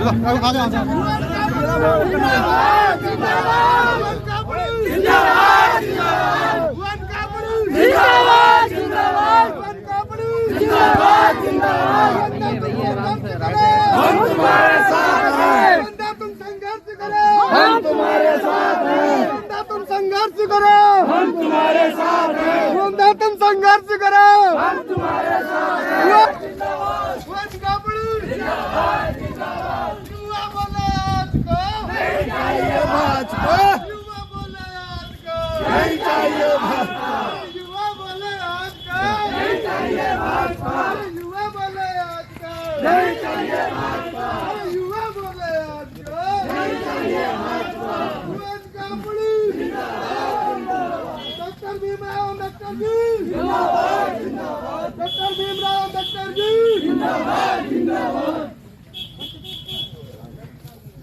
हम तुम्हारे साथ हैं, तुम संघर्ष करो, हम तुम्हारे साथ हैं, तुम संघर्ष करो, हम तुम्हारे साथ हैं, तुम संघर्ष करो, हम तुम्हारे साथ हैं। युवा बोले आज को नहीं चाहिए भाजपा, युवा बोले आज को नहीं चाहिए भाजपा, युवा बोले आज को नहीं चाहिए भाजपा, युवा बोले आज को नहीं चाहिए भाजपा, युवा बोले आज को नहीं चाहिए भाजपा। डॉक्टर भीमराव अम्बेडकर जी जिंदाबाद, जिंदाबाद, डॉक्टर भीमराव अम्बेडकर जी जिंदाबाद, जिंदाबाद।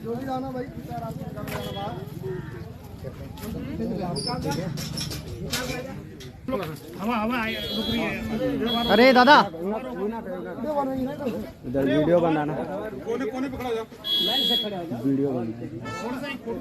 जो भी जाना भाई हवा हवा रुक रही है। अरे दादा इधर वीडियो बनाना, कोने कोने पकड़ा जाओ, लाइन से खड़े हो जाओ, वीडियो बनाना। थोड़ा सा एक फोटो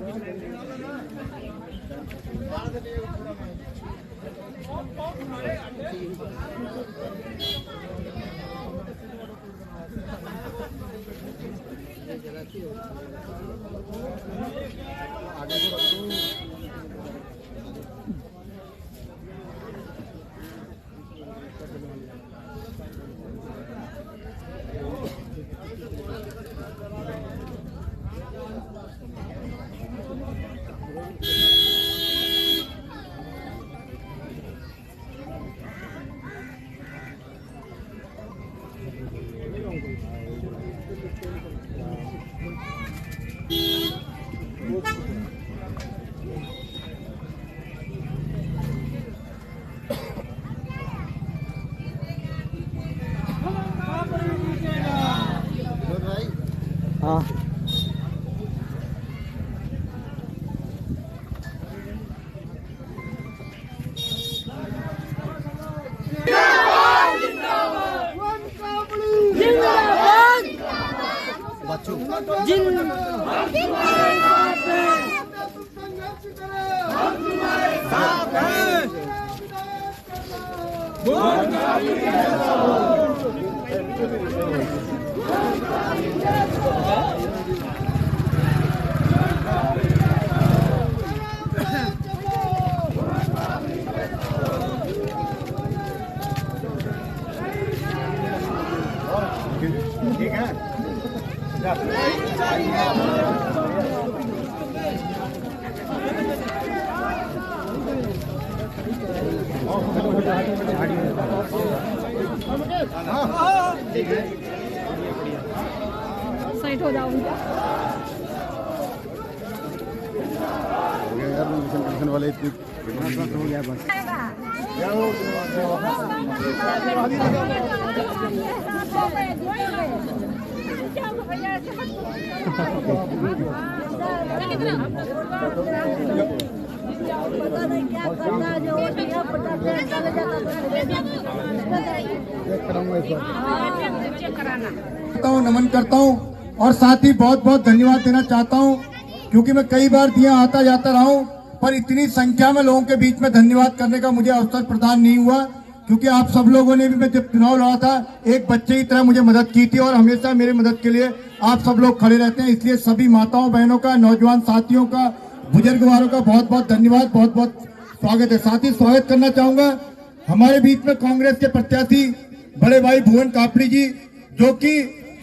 हाँ बच्चों ठीक है। साइड हो जाओ वाले हो गया बस। पता नहीं क्या करना जो नमन करता हूं और साथ ही बहुत बहुत धन्यवाद देना चाहता हूं, क्योंकि मैं कई बार दिया आता जाता रहा हूं, पर इतनी संख्या में लोगों के बीच में धन्यवाद करने का मुझे अवसर प्रदान नहीं हुआ, क्योंकि आप सब लोगों ने भी, मैं जब चुनाव लड़ा था एक बच्चे की तरह मुझे मदद की थी और हमेशा मेरी मदद के लिए आप सब लोग खड़े रहते हैं। इसलिए सभी माताओं बहनों का, नौजवान साथियों का, बुजुर्गवारों का बहुत बहुत धन्यवाद, बहुत बहुत स्वागत है। साथ ही स्वागत करना चाहूंगा हमारे बीच में कांग्रेस के प्रत्याशी बड़े भाई भुवन कापड़ी जी, जो कि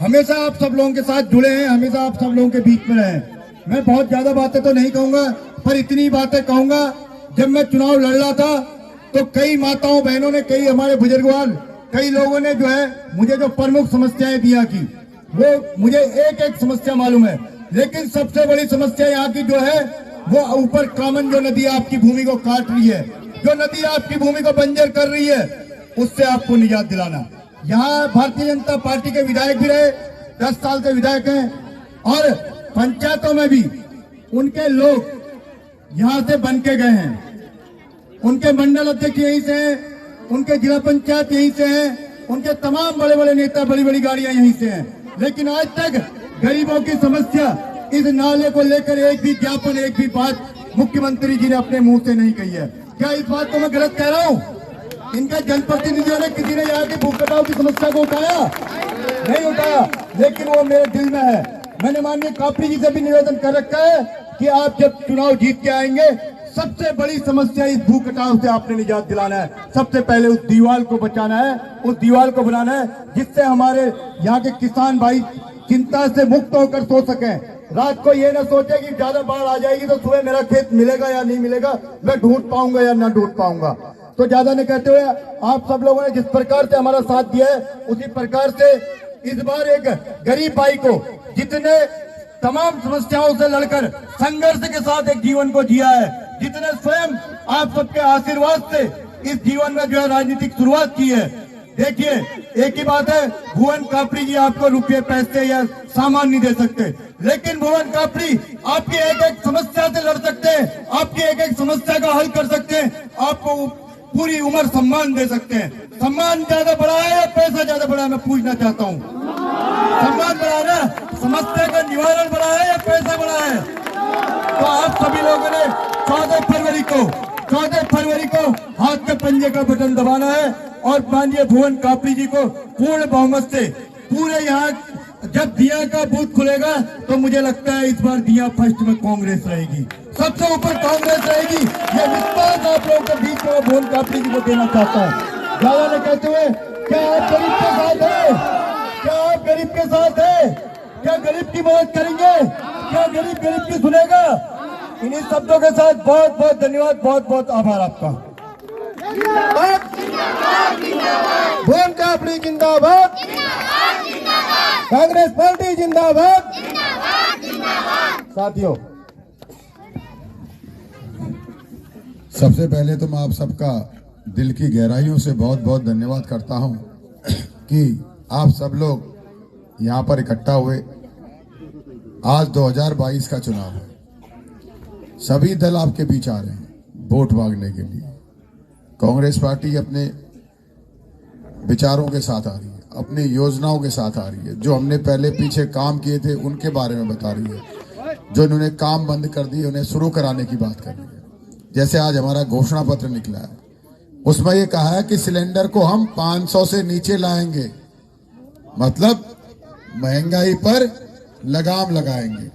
हमेशा आप सब लोगों के साथ जुड़े हैं, हमेशा आप सब लोगों के बीच में रहे। मैं बहुत ज्यादा बातें तो नहीं कहूंगा, पर इतनी बातें कहूंगा, जब मैं चुनाव लड़ रहा था तो कई माताओं बहनों ने, कई हमारे बुजुर्गवान, कई लोगों ने जो है मुझे जो प्रमुख समस्याएं दिया की, वो मुझे एक एक समस्या मालूम है, लेकिन सबसे बड़ी समस्या यहाँ की जो है वो ऊपर कामन जो नदी आपकी भूमि को काट रही है, जो नदी आपकी भूमि को बंजर कर रही है, उससे आपको निजात दिलाना। यहाँ भारतीय जनता पार्टी के विधायक भी रहे, 10 साल के विधायक हैं, और पंचायतों में भी उनके लोग यहाँ से बन के गए हैं, उनके मंडल अध्यक्ष यहीं से हैं, उनके जिला पंचायत यहीं से हैं, उनके तमाम बड़े बड़े नेता, बड़ी बड़ी गाड़ियां यहीं से हैं, लेकिन आज तक गरीबों की समस्या, इस नाले को लेकर एक भी ज्ञापन, एक भी बात मुख्यमंत्री जी ने अपने मुंह से नहीं कही है। क्या इस बात को मैं गलत कह रहा हूँ? इनके जनप्रतिनिधियों ने किसी ने यहाँ के भूख हड़ताल की समस्या को उठाया? नहीं उठाया, लेकिन वो मेरे दिल में है। मैंने माननीय कापरी जी से भी निवेदन कर रखा है कि आप जब चुनाव जीत के आएंगे, सबसे बड़ी समस्या इस भूख हड़ताल से आपने निजात दिलाना है। सबसे पहले उस दीवार को बचाना है, उस दीवार को बनाना है जिससे हमारे यहाँ के किसान भाई चिंता से मुक्त होकर सो सकें। रात को ये ना सोचे कि ज्यादा बाढ़ आ जाएगी तो सुबह मेरा खेत मिलेगा या नहीं मिलेगा, मैं ढूंढ पाऊंगा या ना ढूंढ पाऊंगा। तो ज्यादा नहीं कहते हुए, आप सब लोगों ने जिस प्रकार से हमारा साथ दिया है, उसी प्रकार से इस बार एक गरीब भाई को, जितने तमाम समस्याओं से लड़कर संघर्ष के साथ एक जीवन को जिया है, जितने स्वयं आप सबके आशीर्वाद से इस जीवन में जो है राजनीतिक शुरुआत की है। देखिए, एक ही बात है, भुवन कापरी जी आपको रुपये पैसे या सामान नहीं दे सकते, लेकिन भुवन कापरी आपकी एक एक समस्या से लड़ सकते हैं, आपकी एक एक समस्या का हल कर सकते हैं, आपको पूरी उम्र सम्मान दे सकते हैं। सम्मान ज्यादा बड़ा है या पैसा ज्यादा बड़ा है, मैं पूछना चाहता हूँ। सम्मान बड़ा है ना? समस्या का निवारण बड़ा है या पैसा बड़ा है? तो आप सभी लोगों ने 14 फरवरी को हाथ के पंजे का बटन दबाना है और माननीय भुवन कापरी जी को पूर्ण बहुमत से, पूरे यहाँ जब दिया का बूथ खुलेगा तो मुझे लगता है इस बार दिया फर्स्ट में कांग्रेस रहेगी, सबसे ऊपर कांग्रेस रहेगी। ये विश्वास आप लोगों के बीच में भुवन कापरी जी को देना चाहता हूँ। ज्यादा नहीं कहते हुए, क्या आप गरीब के साथ है? क्या आप गरीब के साथ है? क्या गरीब की मदद करेंगे? क्या गरीब की सुनेगा? इन्हीं शब्दों के साथ बहुत बहुत धन्यवाद, बहुत बहुत आभार आपका। भुवन कापरी जिंदाबाद, कांग्रेस पार्टी जिंदाबाद। साथियों, सबसे पहले तो मैं आप सबका दिल की गहराइयों से बहुत बहुत धन्यवाद करता हूं कि आप सब लोग यहां पर इकट्ठा हुए। आज 2022 का चुनाव है, सभी दल आपके बीच आ रहे हैं वोट मांगने के लिए। कांग्रेस पार्टी अपने विचारों के साथ आ रही है, अपनी योजनाओं के साथ आ रही है, जो हमने पहले पीछे काम किए थे उनके बारे में बता रही है, जो इन्होंने काम बंद कर दिए उन्हें शुरू कराने की बात कर रही है। जैसे आज हमारा घोषणा पत्र निकला है, उसमें ये कहा है कि सिलेंडर को हम 500 से नीचे लाएंगे, मतलब महंगाई पर लगाम लगाएंगे।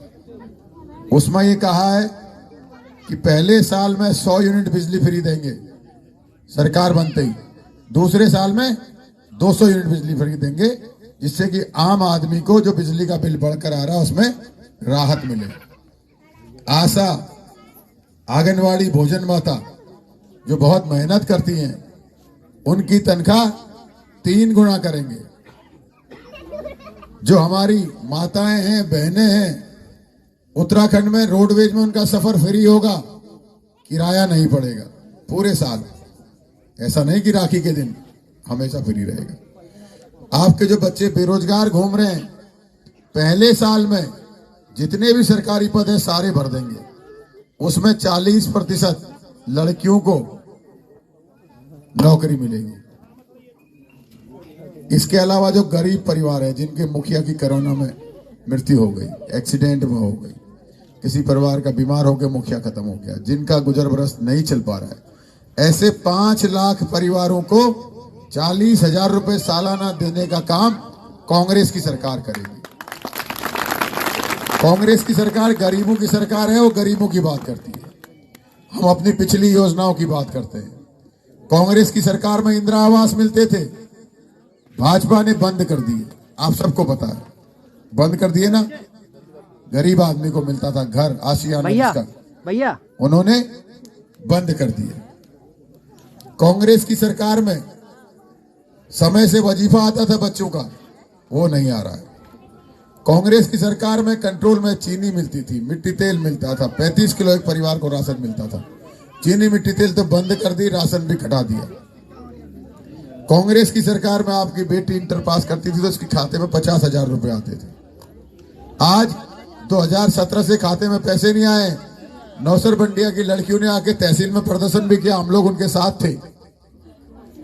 उसमें ये कहा है कि पहले साल में 100 यूनिट बिजली फ्री देंगे सरकार बनते ही, दूसरे साल में 200 यूनिट बिजली फ्री देंगे, जिससे कि आम आदमी को जो बिजली का बिल बढ़कर आ रहा है उसमें राहत मिले। आशा, आंगनवाड़ी, भोजन माता जो बहुत मेहनत करती हैं, उनकी तनख्वाह 3 गुना करेंगे। जो हमारी माताएं हैं, बहनें हैं, उत्तराखंड में रोडवेज में उनका सफर फ्री होगा, किराया नहीं पड़ेगा पूरे साल। ऐसा नहीं कि राखी के दिन हमेशा फ्री रहेगा। आपके जो बच्चे बेरोजगार घूम रहे हैं, पहले साल में जितने भी सरकारी पद हैं सारे भर देंगे, उसमें 40% लड़कियों को नौकरी मिलेगी। इसके अलावा जो गरीब परिवार है, जिनके मुखिया की कोरोना में मृत्यु हो गई, एक्सीडेंट में हो गई, किसी परिवार का बीमार होकर मुखिया खत्म हो गया, जिनका गुजर बरस नहीं चल पा रहा है, ऐसे 5 लाख परिवारों को 40,000 रुपए सालाना देने का काम कांग्रेस की सरकार करेगी। कांग्रेस की सरकार गरीबों की सरकार है, वो गरीबों की बात करती है। हम अपनी पिछली योजनाओं की बात करते हैं। कांग्रेस की सरकार में इंदिरा आवास मिलते थे, भाजपा ने बंद कर दिए, आप सबको पता है, बंद कर दिए ना। गरीब आदमी को मिलता था घर, आशियाना भैया उन्होंने बंद कर दिए। कांग्रेस की सरकार में समय से वजीफा आता था बच्चों का, वो नहीं आ रहा है। कांग्रेस की सरकार में कंट्रोल में चीनी मिलती थी, मिट्टी तेल मिलता था, 35 किलो एक परिवार को राशन मिलता था। चीनी मिट्टी तेल तो बंद कर दी, राशन भी घटा दिया। कांग्रेस की सरकार में आपकी बेटी इंटर पास करती थी तो उसके खाते में 50,000 रुपए आते थे। आज 2017 से खाते में पैसे नहीं आए। नौसर बंडिया की लड़कियों ने आके तहसील में प्रदर्शन भी किया, हम लोग उनके साथ थे।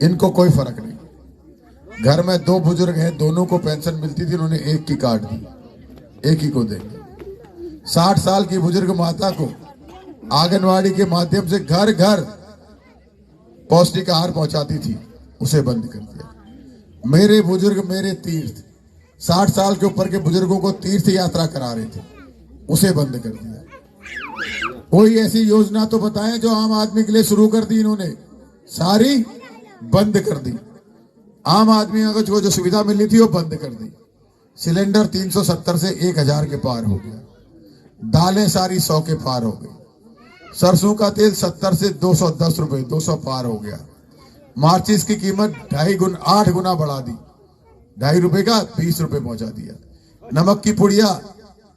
इनको कोई फर्क नहीं। घर में 2 बुजुर्ग हैं, दोनों को पेंशन मिलती थी, उन्होंने एक की काट दी। एक ही को देंगे। 60 साल की बुजुर्ग माता को आंगनवाड़ी के माध्यम से घर घर पौष्टिक आहार पहुंचाती थी, उसे बंद कर दिया। मेरे बुजुर्ग मेरे तीर्थ, 60 साल के ऊपर के बुजुर्गों को तीर्थ यात्रा करा रहे थे, उसे बंद कर दिया। कोई ऐसी योजना तो बताएं जो आम आदमी के लिए शुरू कर दी इन्होंने, सारी बंद कर दी। आम आदमी को जो सुविधा मिलनी थी वो बंद कर दी। सिलेंडर 370 से 1000 के पार हो गया, दालें सारी 100 के पार हो गई, सरसों का तेल 70 से 210 रुपए 200 पार हो गया। मार्चिस की कीमत 8 गुना बढ़ा दी, 2.5 रुपए का 20 रुपए पहुंचा दिया। नमक की पुड़िया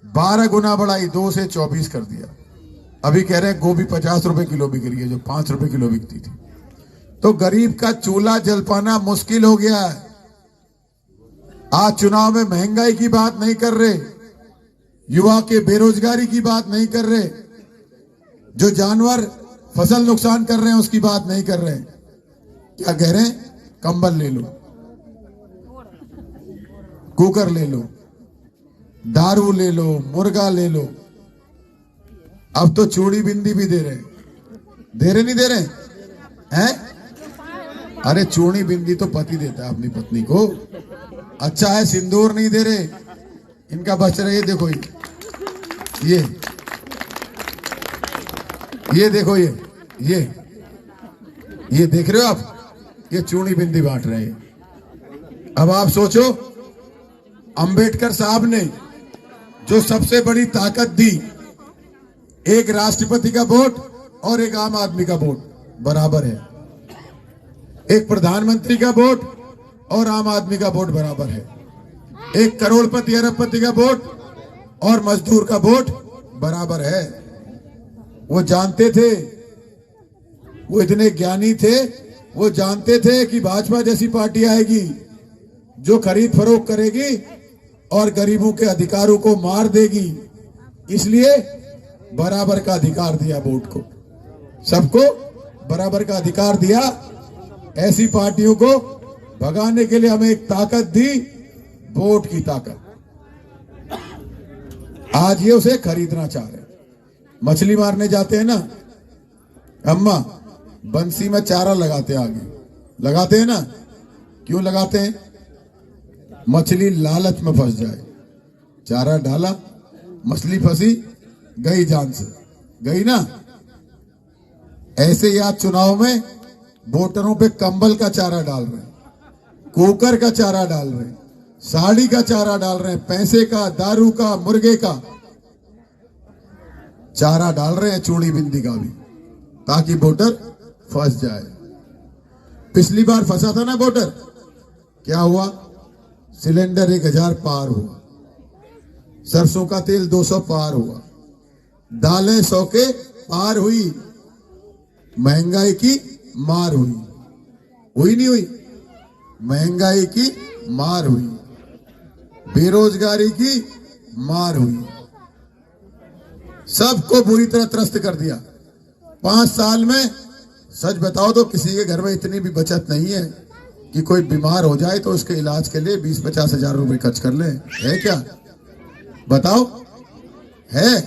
12 गुना बढ़ाई, 2 से 24 कर दिया। अभी कह रहे हैं गोभी 50 रुपए किलो बिक रही है, जो 5 रुपए किलो बिकती थी। तो गरीब का चूल्हा जल पाना मुश्किल हो गया है। आज चुनाव में महंगाई की बात नहीं कर रहे, युवा के बेरोजगारी की बात नहीं कर रहे, जो जानवर फसल नुकसान कर रहे हैं उसकी बात नहीं कर रहे। क्या कह रहे हैं? कंबल ले लो, कुकर ले लो, दारू ले लो, मुर्गा ले लो। अब तो चूड़ी बिंदी भी दे रहे नहीं दे रहे हैं? अरे चूड़ी बिंदी तो पति देता है अपनी पत्नी को, अच्छा है सिंदूर नहीं दे रहे। इनका बच रहा है, ये देखो ये देखो ये देख रहे हो आप, ये चूड़ी बिंदी बांट रहे हैं। अब आप सोचो, अंबेडकर साहब ने जो सबसे बड़ी ताकत दी, एक राष्ट्रपति का वोट और एक आम आदमी का वोट बराबर है, एक प्रधानमंत्री का वोट और आम आदमी का वोट बराबर है, एक करोड़पति अरबपति का वोट और मजदूर का वोट बराबर है। वो जानते थे, वो इतने ज्ञानी थे, वो जानते थे कि भाजपा जैसी पार्टी आएगी जो खरीद फरोख्त करेगी और गरीबों के अधिकारों को मार देगी, इसलिए बराबर का अधिकार दिया वोट को, सबको बराबर का अधिकार दिया। ऐसी पार्टियों को भगाने के लिए हमें एक ताकत दी, वोट की ताकत। आज ये उसे खरीदना चाह रहे हैं। मछली मारने जाते हैं ना अम्मा, बंसी में चारा लगाते, आगे लगाते हैं ना, क्यों लगाते हैं? मछली लालच में फंस जाए। चारा डाला, मछली फंसी, गई जान से, गई ना। ऐसे ही आज चुनाव में वोटरों पे कंबल का चारा डाल रहे हैं, कुकर का चारा डाल रहे हैं, साड़ी का चारा डाल रहे हैं, पैसे का, दारू का, मुर्गे का चारा डाल रहे हैं, चूड़ी बिंदी का भी, ताकि वोटर फंस जाए। पिछली बार फंसा था ना वोटर, क्या हुआ? सिलेंडर 1000 पार हुआ, सरसों का तेल 200 पार हुआ, दालें 100 के पार हुई, महंगाई की मार हुई नहीं हुई? महंगाई की मार हुई, बेरोजगारी की मार हुई, सबको बुरी तरह त्रस्त कर दिया। 5 साल में सच बताओ तो किसी के घर में इतनी भी बचत नहीं है कि कोई बीमार हो जाए तो उसके इलाज के लिए 20-50 हजार रुपए खर्च कर ले, है क्या? बताओ, है?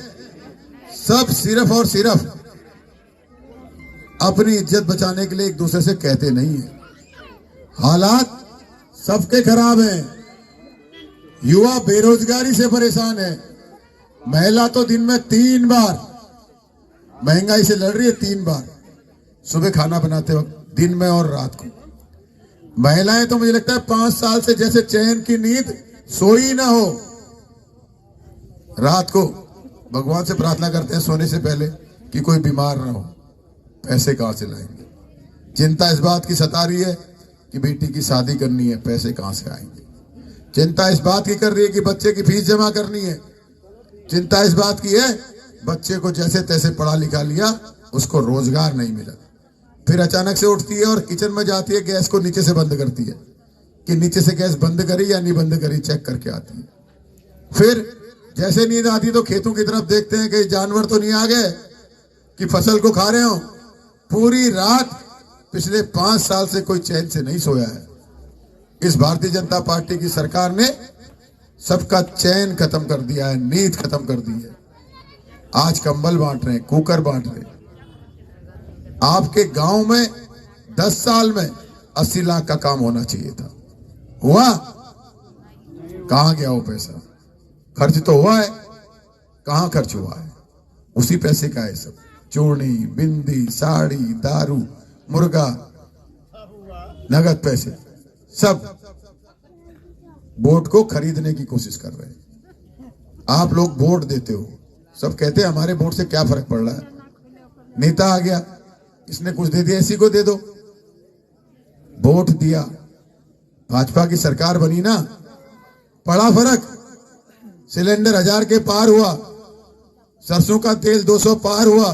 सब सिर्फ और सिर्फ अपनी इज्जत बचाने के लिए एक दूसरे से कहते नहीं है। हालात सबके खराब हैं, युवा बेरोजगारी से परेशान है, महिला तो दिन में 3 बार महंगाई से लड़ रही है, 3 बार, सुबह खाना बनाते वक्त, दिन में और रात को। महिलाएं तो मुझे लगता है 5 साल से जैसे चैन की नींद सोई ना हो। रात को भगवान से प्रार्थना करते हैं सोने से पहले कि कोई बीमार ना हो, पैसे कहां से लाएंगे। चिंता इस बात की सता रही है कि बेटी की शादी करनी है, पैसे कहां से आएंगे। चिंता इस बात की कर रही है कि बच्चे की फीस जमा करनी है। चिंता इस बात की है बच्चे को जैसे तैसे पढ़ा लिखा लिया, उसको रोजगार नहीं मिला। फिर अचानक से उठती है और किचन में जाती है, गैस को नीचे से बंद करती है कि नीचे से गैस बंद करी या नहीं बंद करी, चेक करके आती है। फिर जैसे नींद आती तो खेतों की तरफ देखते हैं कि जानवर तो नहीं आ गए कि फसल को खा रहे हो। पूरी रात पिछले 5 साल से कोई चैन से नहीं सोया है। इस भारतीय जनता पार्टी की सरकार ने सबका चैन खत्म कर दिया है, नींद खत्म कर दी है। आज कंबल बांट रहे हैं, कुकर बांट रहे हैं। आपके गांव में 10 साल में 80 लाख का काम होना चाहिए था, हुआ? कहां गया वो पैसा? खर्च तो हुआ है, कहां खर्च हुआ है? उसी पैसे का है सब। चूड़ी, बिंदी, साड़ी, दारू, मुर्गा, नगद पैसे सब वोट को खरीदने की कोशिश कर रहे हैं। आप लोग वोट देते हो, सब कहते हैं हमारे वोट से क्या फर्क पड़ रहा है? नेता आ गया, इसने कुछ दे दिया, इसी को दे दो। वोट दिया, भाजपा की सरकार बनी ना, पड़ा फर्क। सिलेंडर 1000 के पार हुआ, सरसों का तेल 200 पार हुआ,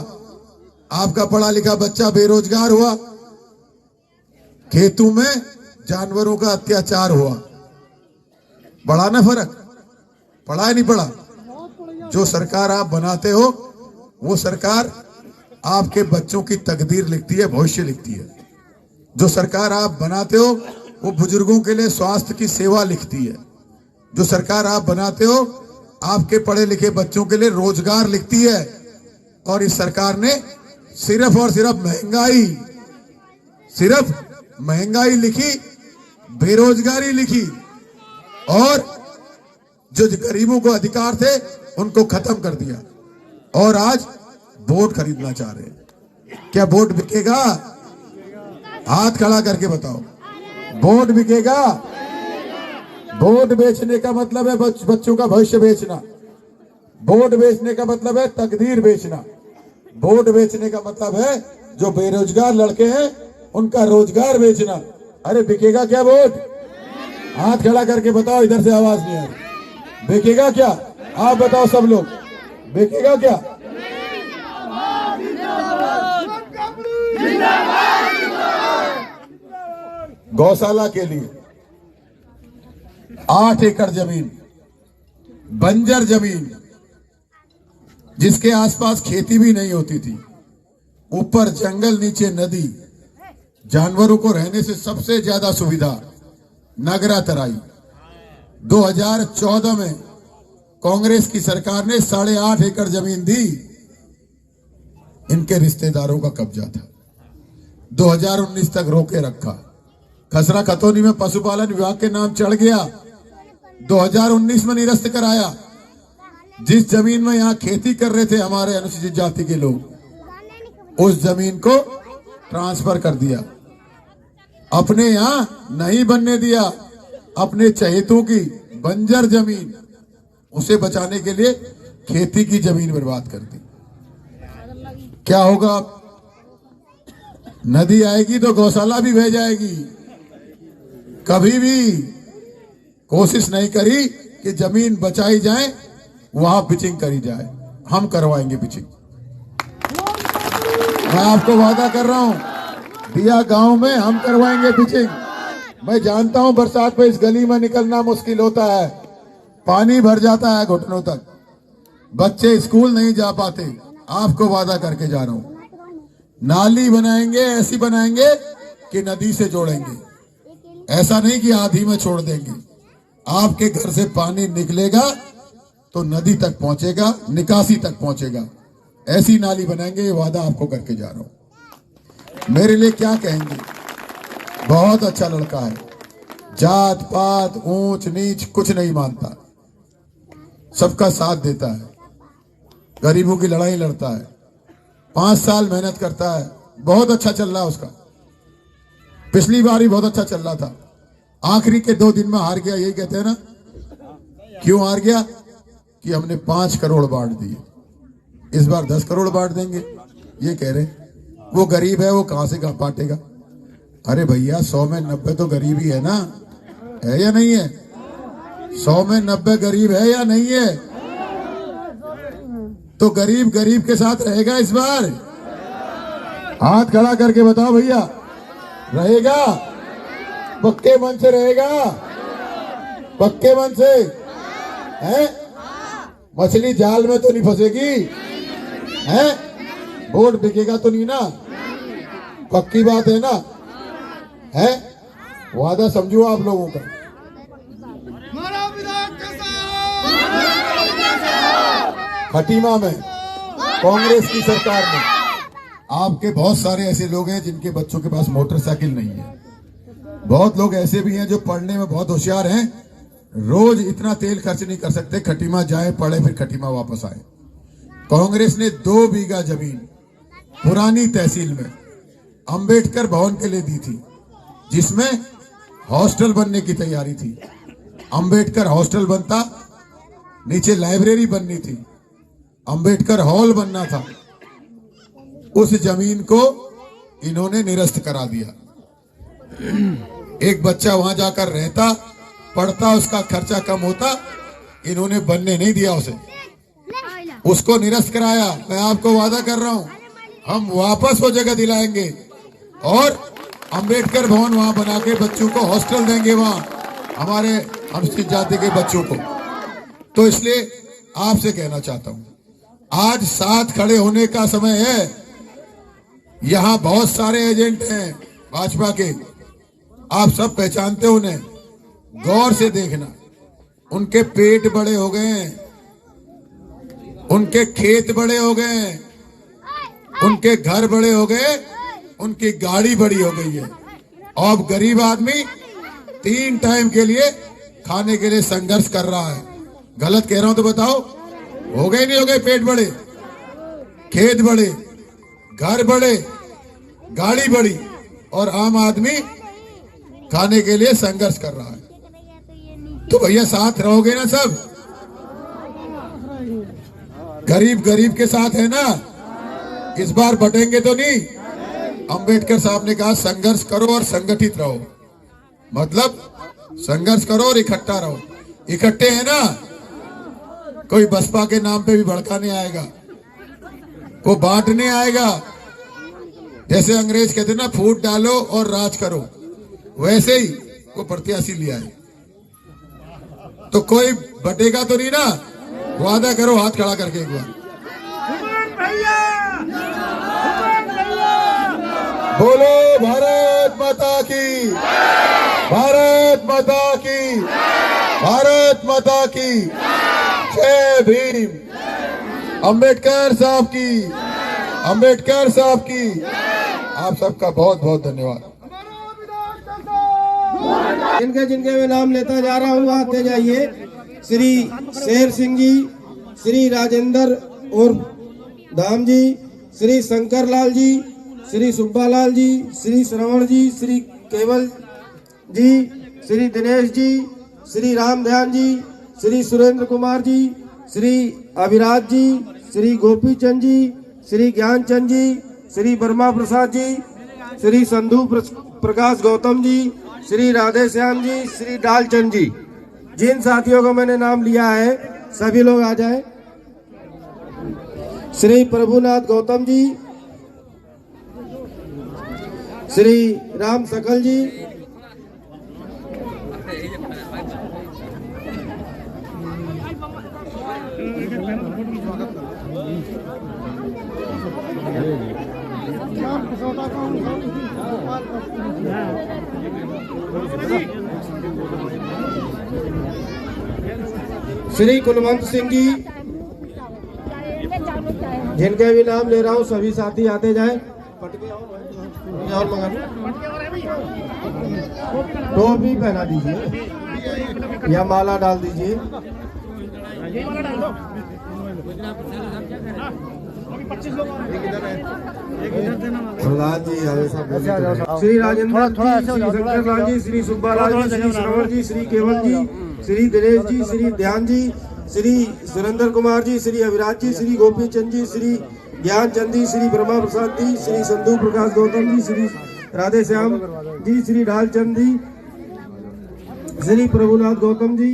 आपका पढ़ा लिखा बच्चा बेरोजगार हुआ, खेतों में जानवरों का अत्याचार हुआ। बढ़ा ना फर्क? पड़ा है नहीं पड़ा? जो सरकार आप बनाते हो वो सरकार आपके बच्चों की तकदीर लिखती है, भविष्य लिखती है। जो सरकार आप बनाते हो वो बुजुर्गों के लिए स्वास्थ्य की सेवा लिखती है। जो सरकार आप बनाते हो आपके पढ़े लिखे बच्चों के लिए रोजगार लिखती है। और इस सरकार ने सिर्फ और सिर्फ महंगाई लिखी, बेरोजगारी लिखी, और जो गरीबों को अधिकार थे उनको खत्म कर दिया। और आज वोट खरीदना चाह रहे हैं। क्या वोट बिकेगा? हाथ खड़ा करके बताओ, वोट बिकेगा? वोट बेचने का मतलब है बच्चों का भविष्य बेचना। वोट बेचने का मतलब है तकदीर बेचना। वोट बेचने का मतलब है जो बेरोजगार लड़के हैं उनका रोजगार बेचना। अरे बिकेगा क्या वोट? हाथ खड़ा करके बताओ, इधर से आवाज नहीं आ रही। बिकेगा क्या? आप बताओ सब लोग, बिकेगा क्या? गौशाला के लिए 8 एकड़ जमीन, बंजर जमीन, जिसके आसपास खेती भी नहीं होती थी, ऊपर जंगल, नीचे नदी, जानवरों को रहने से सबसे ज्यादा सुविधा, नगरा तराई। 2014 में कांग्रेस की सरकार ने 8.5 एकड़ जमीन दी, इनके रिश्तेदारों का कब्जा था। 2019 तक रोके रखा। खसरा खतौनी में पशुपालन विभाग के नाम चढ़ गया, 2019 में निरस्त कराया। जिस जमीन में यहां खेती कर रहे थे हमारे अनुसूचित जाति के लोग, उस जमीन को ट्रांसफर कर दिया, अपने यहां नहीं बनने दिया। अपने चहेतों की बंजर जमीन, उसे बचाने के लिए खेती की जमीन बर्बाद कर दी। क्या होगा? नदी आएगी तो गौशाला भी बह जाएगी। कभी भी कोशिश नहीं करी कि जमीन बचाई जाए, वहां पिचिंग करी जाए। हम करवाएंगे पिचिंग, मैं आपको वादा कर रहा हूं। दिया गांव में हम करवाएंगे पिचिंग। मैं जानता हूं बरसात में इस गली में निकलना मुश्किल होता है, पानी भर जाता है घुटनों तक, बच्चे स्कूल नहीं जा पाते। आपको वादा करके जा रहा हूं, नाली बनाएंगे, ऐसी बनाएंगे कि नदी से जोड़ेंगे। ऐसा नहीं कि आधी में छोड़ देंगे। आपके घर से पानी निकलेगा तो नदी तक पहुंचेगा, निकासी तक पहुंचेगा। ऐसी नाली बनाएंगे, ये वादा आपको करके जा रहा हूं। मेरे लिए क्या कहेंगे? बहुत अच्छा लड़का है, जात पात ऊंच नीच कुछ नहीं मानता, सबका साथ देता है, गरीबों की लड़ाई लड़ता है, 5 साल मेहनत करता है। बहुत अच्छा चल रहा है उसका। पिछली बार भी बहुत अच्छा चल रहा था, आखिरी के 2 दिन में हार गया। यही कहते हैं ना, क्यों हार गया? कि हमने 5 करोड़ बांट दिए, इस बार 10 करोड़ बांट देंगे, ये कह रहे। वो गरीब है, वो कहां से बांटेगा? अरे भैया 100 में 90 तो गरीब ही है ना, है या नहीं है? 100 में 90 गरीब है या नहीं है? तो गरीब गरीब के साथ रहेगा इस बार? हाथ खड़ा करके बताओ भैया, रहेगा? पक्के मन से रहेगा? पक्के मन से है? मछली जाल में तो नहीं फंसेगी है? वोट बिकेगा तो नहीं ना? पक्की बात है ना? है? वादा समझो आप लोगों का। हमारा विधायक कैसा है? खटीमा में कांग्रेस की सरकार में आपके बहुत सारे ऐसे लोग हैं जिनके बच्चों के पास मोटरसाइकिल नहीं है। बहुत लोग ऐसे भी हैं जो पढ़ने में बहुत होशियार हैं, रोज इतना तेल खर्च नहीं कर सकते, खटीमा जाए पढ़े फिर खटीमा वापस आए। कांग्रेस ने 2 बीघा जमीन पुरानी तहसील में अंबेडकर भवन के लिए दी थी, जिसमें हॉस्टल बनने की तैयारी थी। अंबेडकर हॉस्टल बनता, नीचे लाइब्रेरी बननी थी, अंबेडकर हॉल बनना था। उस जमीन को इन्होंने निरस्त करा दिया। एक बच्चा वहां जाकर रहता, पढ़ता, उसका खर्चा कम होता, इन्होंने बनने नहीं दिया उसे, उसको निरस्त कराया। मैं आपको वादा कर रहा हूं, हम वापस वो जगह दिलाएंगे और अंबेडकर भवन वहां बना के बच्चों को हॉस्टल देंगे, वहां हमारे अनुसूचित जाति के बच्चों को। तो इसलिए आपसे कहना चाहता हूं, आज साथ खड़े होने का समय है। यहां बहुत सारे एजेंट हैं भाजपा के, आप सब पहचानते हो उन्हें, गौर से देखना। उनके पेट बड़े हो गए हैं, उनके खेत बड़े हो गए हैं, उनके घर बड़े हो गए, उनकी गाड़ी बड़ी हो गई है। और अब गरीब आदमी 3 टाइम के लिए खाने के लिए संघर्ष कर रहा है। गलत कह रहा हूं तो बताओ, हो गए नहीं हो गए? पेट बड़े, खेत बड़े, घर बड़े, गाड़ी बड़ी, और आम आदमी खाने के लिए संघर्ष कर रहा है। तो भैया साथ रहोगे ना सब? गरीब गरीब के साथ है ना? इस बार बटेंगे तो नहीं? अंबेडकर साहब ने कहा संघर्ष करो और संगठित रहो, मतलब संघर्ष करो और इकट्ठा रहो। इकट्ठे है ना? कोई बसपा के नाम पे भी भड़काने आएगा, को बांटने आएगा। जैसे अंग्रेज कहते ना, फूट डालो और राज करो, वैसे ही को प्रत्याशी लिया है। तो कोई बटेगा तो नहीं ना? वादा करो हाथ खड़ा करके एक बार। बोलो भारत माता की, भारत माता की, भारत माता की जय भीम। अंबेडकर साहब की, अंबेडकर साहब की। आप सबका बहुत बहुत धन्यवाद। जिनके जिनके मैं नाम लेता जा रहा हूँ आते जाइए। श्री शेर सिंह जी, श्री राजेंद्र और धाम जी, श्री शंकर लाल जी, श्री सुब्बा लाल जी, श्री श्रवण जी, श्री केवल जी, श्री दिनेश जी, श्री राम ध्यान जी, श्री सुरेंद्र कुमार जी, श्री अभिराज जी, श्री गोपी चंद जी, श्री ज्ञानचंद जी, श्री वर्मा प्रसाद जी, श्री संधु प्रकाश गौतम जी, श्री राधे श्याम जी, श्री डालचंद जी। जिन साथियों को मैंने नाम लिया है सभी लोग आ जाएं। श्री प्रभुनाथ गौतम जी, श्री राम सकल जी, श्री कुलवंत सिंह जी। जिनके भी नाम ले रहा हूँ सभी साथी आते जाएं। और टोपी पहना दीजिए या माला डाल दीजिए। प्रहलाद जी श्री राजेंद्र जी, श्री शंकर लाल जी, श्री सुब्बा लाल जी, श्री श्रवण जी, श्री केवल जी, श्री दिनेश जी, श्री ध्यान जी, श्री सुरेंद्र कुमार जी, श्री अभिराज जी, श्री गोपी चंद जी, श्री ज्ञानचंद जी, श्री ब्रह्मा प्रसाद जी, श्री संधु प्रकाश गौतम जी, श्री राधे श्याम जी, श्री ढालचंद जी, श्री प्रभुनाथ गौतम जी,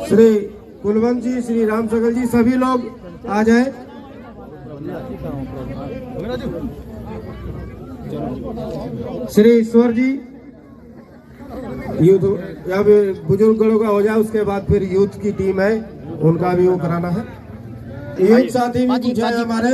श्री कुलवंत जी, श्री राम सकल जी। सभी लोग आ जाए। श्री ईश्वर जी, यूथ या फिर बुजुर्गों का हो जाए, उसके बाद फिर यूथ की टीम है उनका भी वो कराना है। यूथ साथी भी कुछ है हमारे।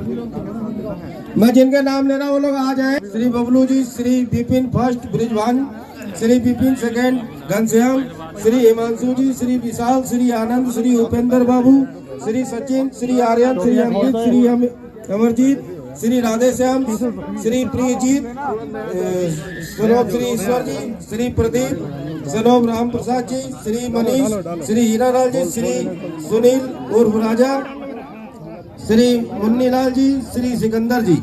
मैं जिनके नाम ले रहा हूँ वो लोग आ जाए। श्री बबलू जी, श्री विपिन फर्स्ट ब्रिजभान, श्री विपिन सेकेंड घनश्याम, श्री हिमांशु जी, श्री विशाल, श्री आनंद, श्री उपेंद्र बाबू, श्री सचिन, श्री आर्यन, श्री अंकित, श्री अमरजीत, श्री राधेश्याम, श्री प्रियजीत, सनोब श्री ईश्वर जी, श्री प्रदीप, सनोब राम प्रसाद जी, श्री मनीष, श्री हीरालाल जी, श्री सुनील उर्फ राजा, श्री मुन्नीलाल जी, श्री सिकंदर जी।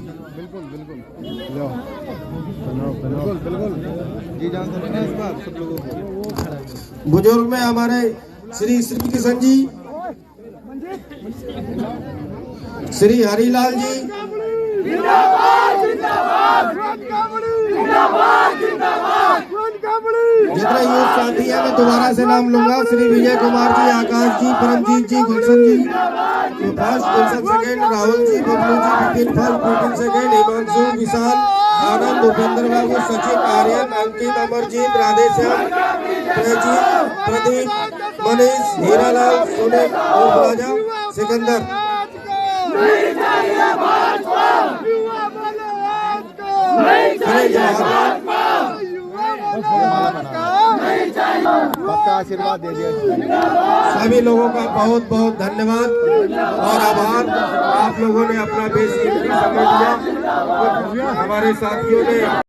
बुजुर्ग में हमारे श्री श्री किशन जी, श्री हरिलाल जी, जितने यूथ साथी है मैं दोबारा से नाम लूंगा। श्री विजय कुमार जी, आकाश जी, परमजीत जी, गुलशन जी फर्स्ट, गुलशन second, Rahul ji, Bablu ji, Vipin first, Vipin second, Himanshu, विशाल, आनंद, उपेंद्र बाबू, सचिन, आर्यन, अंकित, अमरजीत, राधेश्याम, प्रदीप, मनीष, हीरालाल, सुनील उर्फ राजा, सिकंदर। सबका आशीर्वाद दे दिया। सभी लोगों का बहुत बहुत धन्यवाद और आभार। आप लोगों ने अपना बेशकीमती समय दिया। हमारे साथियों ने